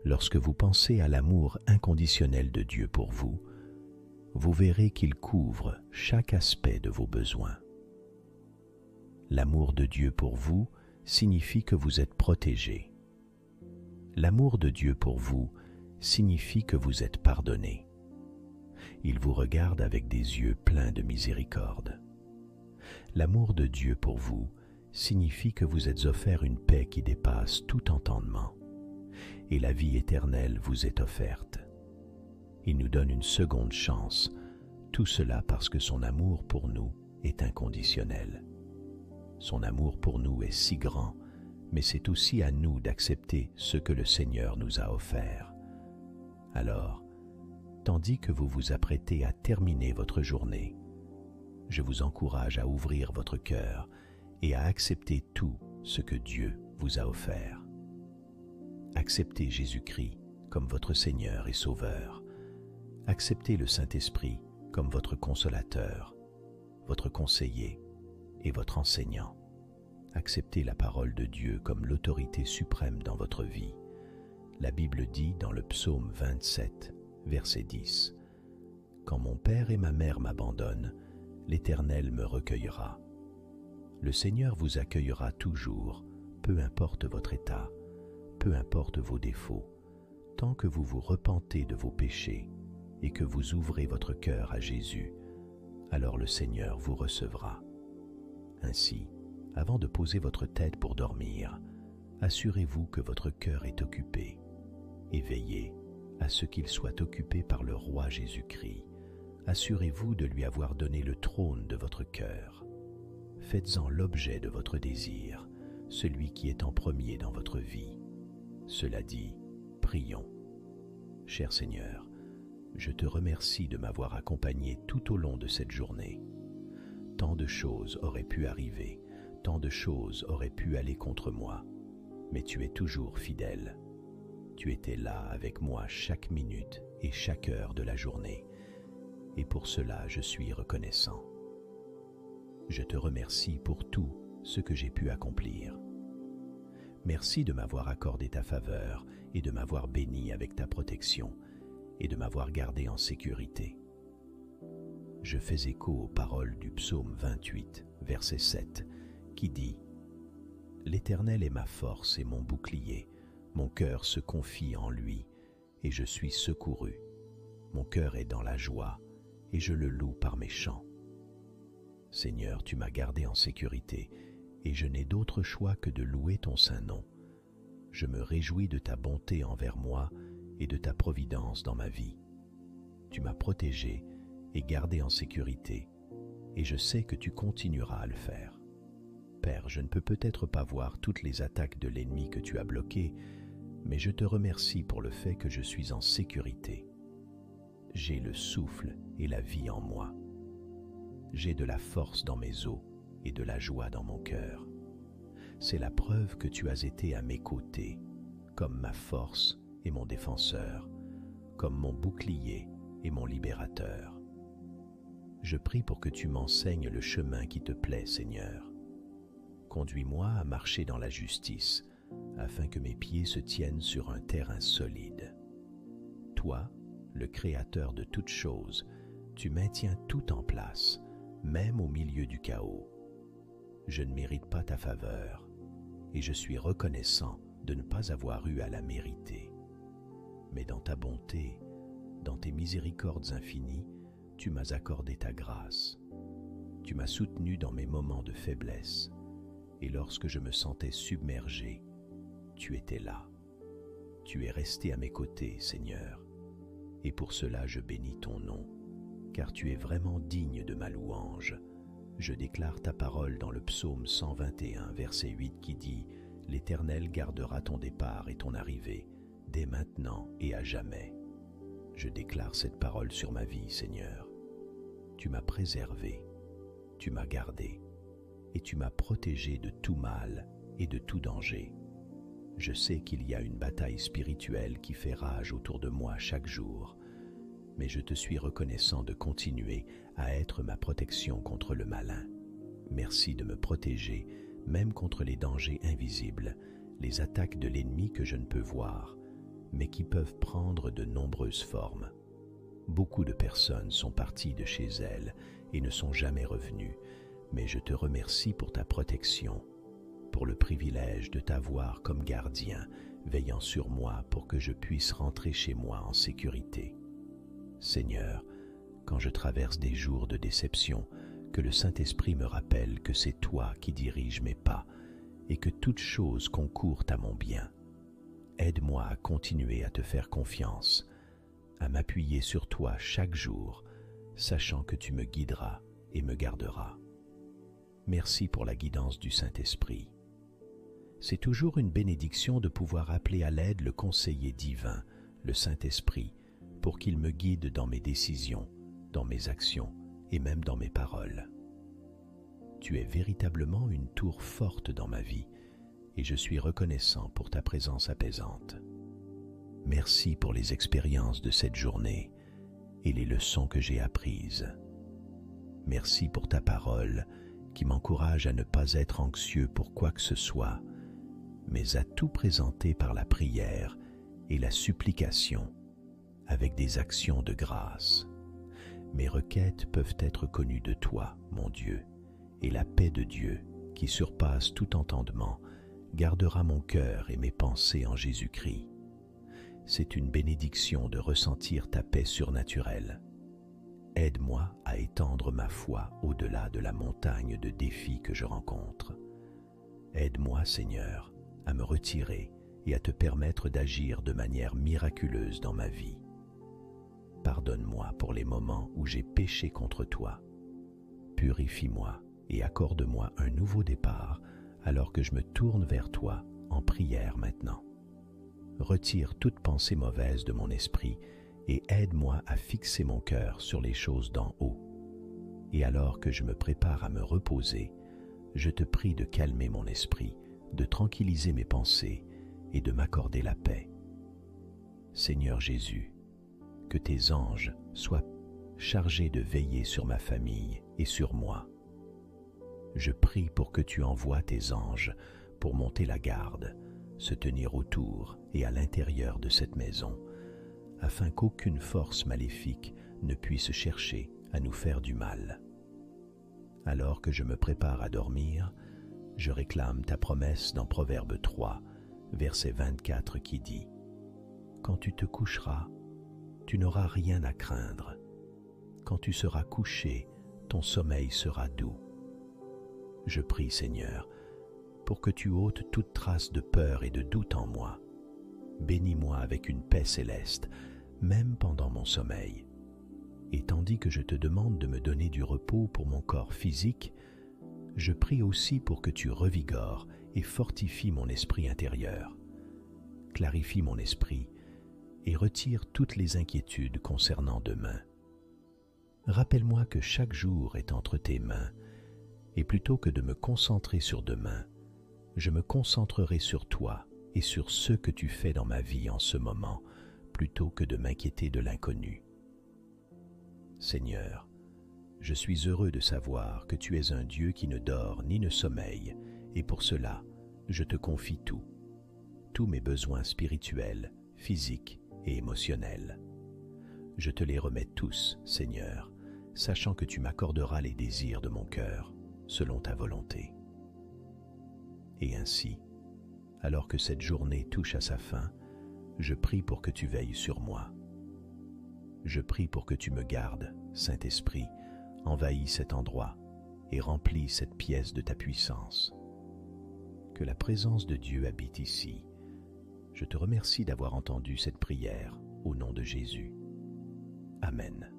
Lorsque vous pensez à l'amour inconditionnel de Dieu pour vous, vous verrez qu'il couvre chaque aspect de vos besoins. L'amour de Dieu pour vous signifie que vous êtes protégé. L'amour de Dieu pour vous signifie que vous êtes pardonné. Il vous regarde avec des yeux pleins de miséricorde. L'amour de Dieu pour vous signifie que vous êtes offert une paix qui dépasse tout entendement, et la vie éternelle vous est offerte. Il nous donne une seconde chance, tout cela parce que son amour pour nous est inconditionnel. Son amour pour nous est si grand, mais c'est aussi à nous d'accepter ce que le Seigneur nous a offert. Alors, tandis que vous vous apprêtez à terminer votre journée, je vous encourage à ouvrir votre cœur et à accepter tout ce que Dieu vous a offert. Acceptez Jésus-Christ comme votre Seigneur et Sauveur. Acceptez le Saint-Esprit comme votre consolateur, votre conseiller et votre enseignant. Acceptez la parole de Dieu comme l'autorité suprême dans votre vie. La Bible dit dans le psaume 27, verset 10, « Quand mon père et ma mère m'abandonnent, l'Éternel me recueillera. » Le Seigneur vous accueillera toujours, peu importe votre état, peu importe vos défauts, tant que vous vous repentez de vos péchés et que vous ouvrez votre cœur à Jésus, alors le Seigneur vous recevra. Ainsi, avant de poser votre tête pour dormir, assurez-vous que votre cœur est occupé et veillez à ce qu'il soit occupé par le roi Jésus-Christ. Assurez-vous de lui avoir donné le trône de votre cœur. Faites-en l'objet de votre désir, celui qui est en premier dans votre vie. Cela dit, prions. Cher Seigneur, je te remercie de m'avoir accompagné tout au long de cette journée. Tant de choses auraient pu arriver, tant de choses auraient pu aller contre moi, mais tu es toujours fidèle. Tu étais là avec moi chaque minute et chaque heure de la journée, et pour cela je suis reconnaissant. Je te remercie pour tout ce que j'ai pu accomplir. Merci de m'avoir accordé ta faveur et de m'avoir béni avec ta protection et de m'avoir gardé en sécurité. Je fais écho aux paroles du psaume 28, verset 7, qui dit « L'Éternel est ma force et mon bouclier, mon cœur se confie en lui et je suis secouru. Mon cœur est dans la joie et je le loue par mes chants. Seigneur, tu m'as gardé en sécurité et je n'ai d'autre choix que de louer ton saint nom. Je me réjouis de ta bonté envers moi et de ta providence dans ma vie. Tu m'as protégé et gardé en sécurité, et je sais que tu continueras à le faire. Père, je ne peux peut-être pas voir toutes les attaques de l'ennemi que tu as bloquées, mais je te remercie pour le fait que je suis en sécurité. J'ai le souffle et la vie en moi. J'ai de la force dans mes os et de la joie dans mon cœur. C'est la preuve que tu as été à mes côtés, comme ma force et mon défenseur, comme mon bouclier et mon libérateur. Je prie pour que tu m'enseignes le chemin qui te plaît, Seigneur. Conduis-moi à marcher dans la justice, afin que mes pieds se tiennent sur un terrain solide. Toi, le Créateur de toutes choses, tu maintiens tout en place, même au milieu du chaos. Je ne mérite pas ta faveur, et je suis reconnaissant de ne pas avoir eu à la mériter. Mais dans ta bonté, dans tes miséricordes infinies, tu m'as accordé ta grâce. Tu m'as soutenu dans mes moments de faiblesse, et lorsque je me sentais submergé, tu étais là. Tu es resté à mes côtés, Seigneur, et pour cela je bénis ton nom, car tu es vraiment digne de ma louange. Je déclare ta parole dans le psaume 121, verset 8 qui dit « L'Éternel gardera ton départ et ton arrivée, dès maintenant et à jamais. » Je déclare cette parole sur ma vie, Seigneur. Tu m'as préservé, tu m'as gardé, et tu m'as protégé de tout mal et de tout danger. Je sais qu'il y a une bataille spirituelle qui fait rage autour de moi chaque jour, mais je te suis reconnaissant de continuer à être ma protection contre le malin. Merci de me protéger, même contre les dangers invisibles, les attaques de l'ennemi que je ne peux voir. mais qui peuvent prendre de nombreuses formes. Beaucoup de personnes sont parties de chez elles et ne sont jamais revenues, mais je te remercie pour ta protection, pour le privilège de t'avoir comme gardien, veillant sur moi pour que je puisse rentrer chez moi en sécurité. Seigneur, quand je traverse des jours de déception, que le Saint-Esprit me rappelle que c'est toi qui diriges mes pas et que toute chose concourt à mon bien. Aide-moi à continuer à te faire confiance, à m'appuyer sur toi chaque jour, sachant que tu me guideras et me garderas. Merci pour la guidance du Saint-Esprit. C'est toujours une bénédiction de pouvoir appeler à l'aide le conseiller divin, le Saint-Esprit, pour qu'il me guide dans mes décisions, dans mes actions et même dans mes paroles. Tu es véritablement une tour forte dans ma vie et je suis reconnaissant pour ta présence apaisante. Merci pour les expériences de cette journée et les leçons que j'ai apprises. Merci pour ta parole qui m'encourage à ne pas être anxieux pour quoi que ce soit, mais à tout présenter par la prière et la supplication avec des actions de grâce. Mes requêtes peuvent être connues de toi, mon Dieu, et la paix de Dieu, qui surpasse tout entendement, gardera mon cœur et mes pensées en Jésus-Christ. C'est une bénédiction de ressentir ta paix surnaturelle. Aide-moi à étendre ma foi au-delà de la montagne de défis que je rencontre. Aide-moi, Seigneur, à me retirer et à te permettre d'agir de manière miraculeuse dans ma vie. Pardonne-moi pour les moments où j'ai péché contre toi. Purifie-moi et accorde-moi un nouveau départ alors que je me tourne vers toi en prière maintenant. Retire toute pensée mauvaise de mon esprit et aide-moi à fixer mon cœur sur les choses d'en haut. Et alors que je me prépare à me reposer, je te prie de calmer mon esprit, de tranquilliser mes pensées et de m'accorder la paix. Seigneur Jésus, que tes anges soient chargés de veiller sur ma famille et sur moi. Je prie pour que tu envoies tes anges pour monter la garde, se tenir autour et à l'intérieur de cette maison, afin qu'aucune force maléfique ne puisse chercher à nous faire du mal. Alors que je me prépare à dormir, je réclame ta promesse dans Proverbe 3, verset 24 qui dit « Quand tu te coucheras, tu n'auras rien à craindre. Quand tu seras couché, ton sommeil sera doux. » Je prie, Seigneur, pour que tu ôtes toute trace de peur et de doute en moi. Bénis-moi avec une paix céleste, même pendant mon sommeil. Et tandis que je te demande de me donner du repos pour mon corps physique, je prie aussi pour que tu revigores et fortifies mon esprit intérieur. Clarifie mon esprit et retire toutes les inquiétudes concernant demain. Rappelle-moi que chaque jour est entre tes mains, et plutôt que de me concentrer sur demain, je me concentrerai sur toi et sur ce que tu fais dans ma vie en ce moment, plutôt que de m'inquiéter de l'inconnu. Seigneur, je suis heureux de savoir que tu es un Dieu qui ne dort ni ne sommeille, et pour cela, je te confie tout, tous mes besoins spirituels, physiques et émotionnels. Je te les remets tous, Seigneur, sachant que tu m'accorderas les désirs de mon cœur, selon ta volonté. Et ainsi, alors que cette journée touche à sa fin, je prie pour que tu veilles sur moi. Je prie pour que tu me gardes, Saint-Esprit, envahis cet endroit et remplis cette pièce de ta puissance. Que la présence de Dieu habite ici. Je te remercie d'avoir entendu cette prière au nom de Jésus. Amen.